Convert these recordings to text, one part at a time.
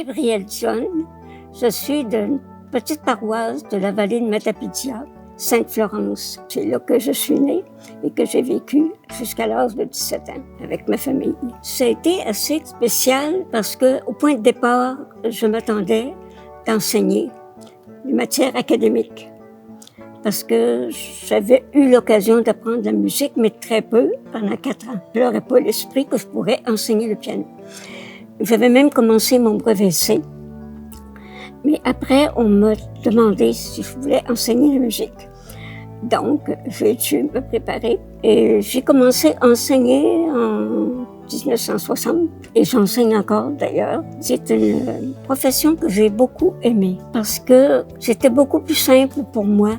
Gabrielle John. Je suis d'une petite paroisse de la vallée de Matapidia, Sainte-Florence. C'est là que je suis née et que j'ai vécu jusqu'à l'âge de 17 ans avec ma famille. Ça a été assez spécial parce que, au point de départ, je m'attendais d'enseigner les matières académiques. Parce que j'avais eu l'occasion d'apprendre la musique, mais très peu, pendant 4 ans. Je n'aurais pas l'esprit que je pourrais enseigner le piano. J'avais même commencé mon brevet C. Mais après, on m'a demandé si je voulais enseigner la musique. Donc, j'ai dû me préparer. Et j'ai commencé à enseigner en 1960. Et j'enseigne encore, d'ailleurs. C'est une profession que j'ai beaucoup aimée. Parce que c'était beaucoup plus simple pour moi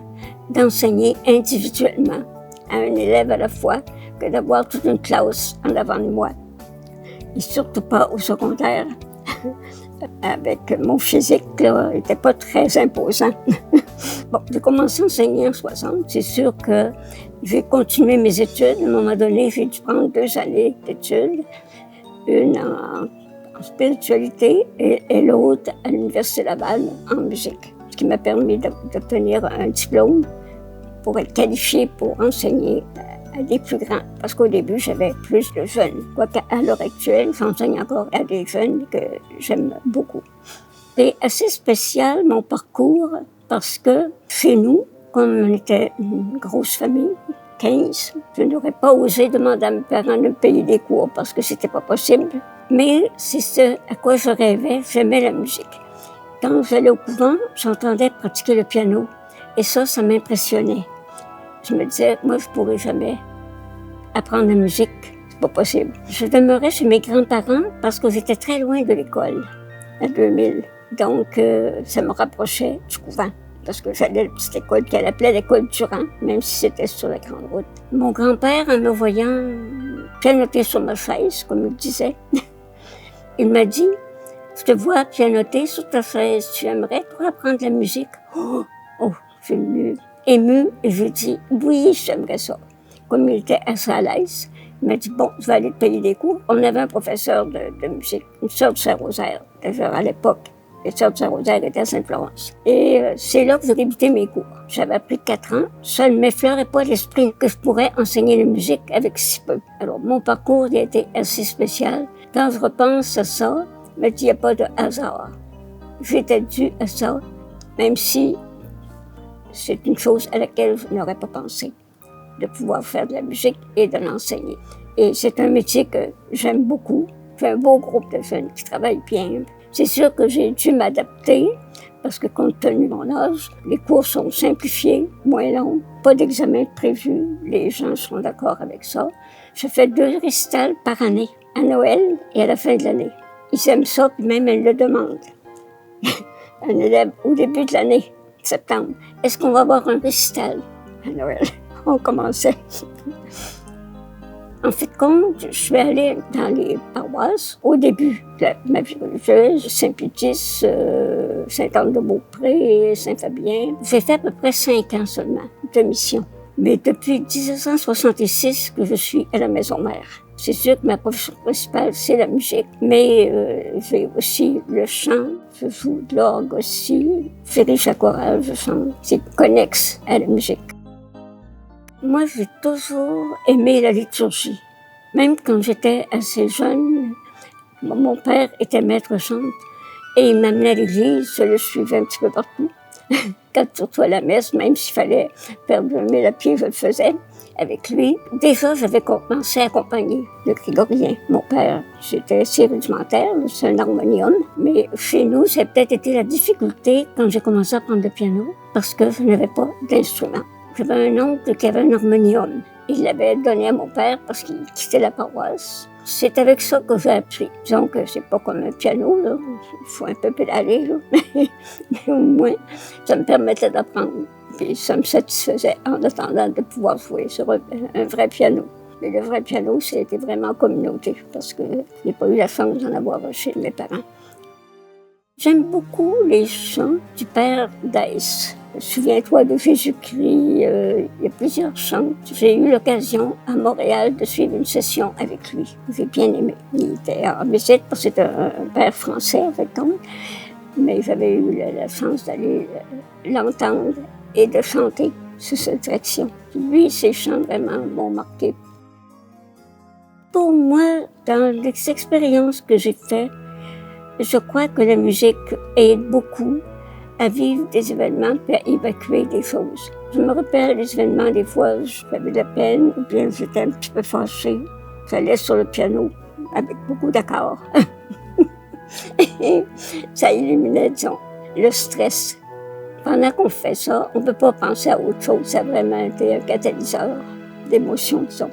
d'enseigner individuellement à un élève à la fois que d'avoir toute une classe en avant de moi. Et surtout pas au secondaire. Avec mon physique, là, n'était pas très imposant. Bon, j'ai commencé à enseigner en 60. C'est sûr que j'ai continué mes études. À un moment donné, j'ai dû prendre 2 années d'études. Une en spiritualité et l'autre à l'Université Laval en musique. Ce qui m'a permis d'obtenir un diplôme pour être qualifiée pour enseigner à des plus grands. Parce qu'au début, j'avais plus de jeunes. Quoique à l'heure actuelle, j'enseigne encore à des jeunes que j'aime beaucoup. C'est assez spécial, mon parcours, parce que chez nous, comme on était une grosse famille, 15, je n'aurais pas osé demander à mes parents de me payer des cours parce que c'était pas possible. Mais c'est ce à quoi je rêvais, j'aimais la musique. Quand j'allais au couvent, j'entendais pratiquer le piano. Et ça m'impressionnait. Je me disais, moi, je pourrais jamais apprendre la musique. C'est pas possible. Je demeurais chez mes grands-parents parce que j'étais très loin de l'école, à 2000. Donc, ça me rapprochait du couvent. Parce que j'allais à la petite école qu'elle appelait l'école Durand, même si c'était sur la grande route. Mon grand-père, en me voyant pianoter sur ma chaise, comme il disait, il m'a dit, je te vois pianoter sur ta chaise, tu aimerais pour apprendre la musique? Oh, j'ai eu ému et j'ai dit, oui, j'aimerais ça. Comme il était assez à l'aise, il m'a dit, bon, je vais aller te payer des cours. On avait un professeur de musique, une sœur de Saint-Rosaire, d'ailleurs à l'époque. Les sœurs de Saint-Rosaire étaient à Sainte-Florence. Et c'est là que j'ai débuté mes cours. J'avais appris 4 ans. Ça ne m'effleurait pas l'esprit que je pourrais enseigner la musique avec si peu. Alors, mon parcours a été assez spécial. Quand je repense à ça, je me dis, il n'y a pas de hasard. J'étais due à ça, même si c'est une chose à laquelle je n'aurais pas pensé, de pouvoir faire de la musique et de l'enseigner. Et c'est un métier que j'aime beaucoup. J'ai un beau groupe de jeunes qui travaillent bien. C'est sûr que j'ai dû m'adapter parce que compte tenu de mon âge, les cours sont simplifiés, moins longs, pas d'examen prévu. Les gens sont d'accord avec ça. Je fais 2 récitals par année, à Noël et à la fin de l'année. Ils aiment ça, puis même elles le demandent. Un élève au début de l'année, septembre. Est-ce qu'on va avoir un récital à Noël? On commençait. En fait, compte, je suis allée dans les paroisses au début de ma vie religieuse, Saint-Pétis, Saint-Anne-de-Beaupré, Saint-Fabien. J'ai fait à peu près 5 ans seulement de mission. Mais depuis 1966 que je suis à la maison mère. C'est sûr que ma profession principale, c'est la musique, mais j'ai aussi le chant, je joue de l'orgue aussi, je dirige la chorale, je chante. C'est connexe à la musique. Moi, j'ai toujours aimé la liturgie. Même quand j'étais assez jeune, mon père était maître chante et il m'amenait à l'église, je le suivais un petit peu partout. Quand surtout à la messe, même s'il fallait faire 2000 à pied, je le faisais avec lui. Déjà, j'avais commencé à accompagner le grégorien. Mon père, c'était assez rudimentaire, c'est un harmonium, mais chez nous, ça a peut-être été la difficulté quand j'ai commencé à prendre le piano, parce que je n'avais pas d'instrument. J'avais un oncle qui avait un harmonium. Il l'avait donné à mon père parce qu'il quittait la paroisse. C'est avec ça que j'ai appris. Disons que c'est pas comme un piano, là. Il faut un peu pédaler, là. Mais au moins, ça me permettait d'apprendre. Puis ça me satisfaisait en attendant de pouvoir jouer sur un vrai piano. Mais le vrai piano, c'était vraiment en communauté parce que je n'ai pas eu la chance d'en avoir chez mes parents. J'aime beaucoup les chants du père Daes. Souviens-toi de Jésus-Christ, il y a plusieurs chants. J'ai eu l'occasion à Montréal de suivre une session avec lui. J'ai bien aimé. Il était en visite parce que c'est un père français, en fait, compte. Mais j'avais eu la chance d'aller l'entendre et de chanter sous cette direction. Lui, ses chants vraiment m'ont marqué. Pour moi, dans les expériences que j'ai faites, je crois que la musique aide beaucoup à vivre des événements et à évacuer des choses. Je me rappelle des événements, des fois, j'avais de la peine, ou bien j'étais un petit peu fâchée. J'allais sur le piano avec beaucoup d'accords. Et ça éliminait, disons, le stress. Pendant qu'on fait ça, on ne peut pas penser à autre chose. Ça a vraiment été un catalyseur d'émotions, disons.